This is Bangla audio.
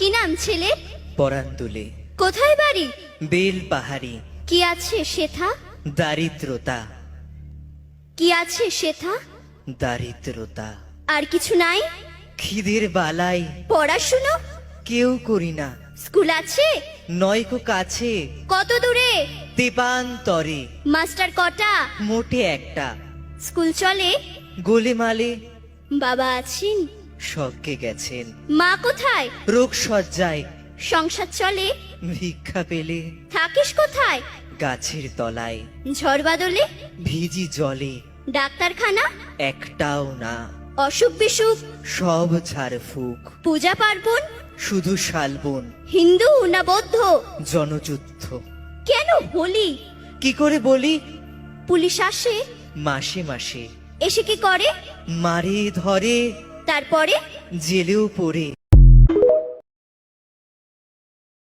কি নাম ছেলে? পরান তুলে কোথায় বাড়ি? বেল পাহাড়ি। কি আছে সেথা? দারিদ্রতা, কি আছে সেথা? দারিদ্রতা। আর কিছু নাই? খিদের বালাই পড়াশুনো? কেউ করি না। স্কুল আছে? নয়কো কাছে, কত দূরে? তেপান্তরে। মাস্টার কটা? মোটে একটা। স্কুল চলে? গোলেমালে বাবা আছেন? স্বর্গে গেছেন। মা কোথায়? রোগ সজ্জায় সংসার চলে? ভিক্ষা পেলে থাকিস কোথায়? গাছের তলায়। ঝড় বাদলে? ভিজি জলে ডাক্তারখানা? একটাও না। অসুখ বিসুখ? সব ঝাড়ফুঁক। পূজা পার্বণ? শুধু শালবন। হিন্দু না বৌদ্ধ? জনযুদ্ধ। কেন হোলি? কি করে বলি? পুলিশ আসে? মাসে মাসে এসে কি করে? মারে ধরে, তারপরে? জেলেও পড়ে।